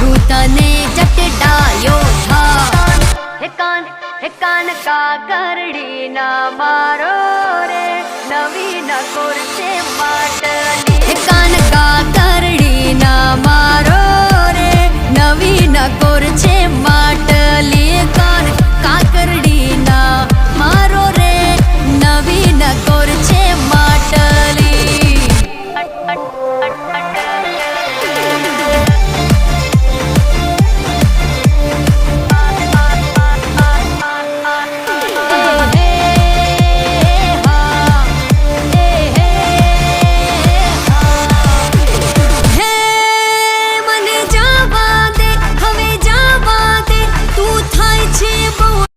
હું તને ચટડાયો થા હે કાન કાકરડી ના મારો રે નવી નકોર છે માટલી હે કાન કાકરડી ના મારો રે નવી નકોર છે માટલી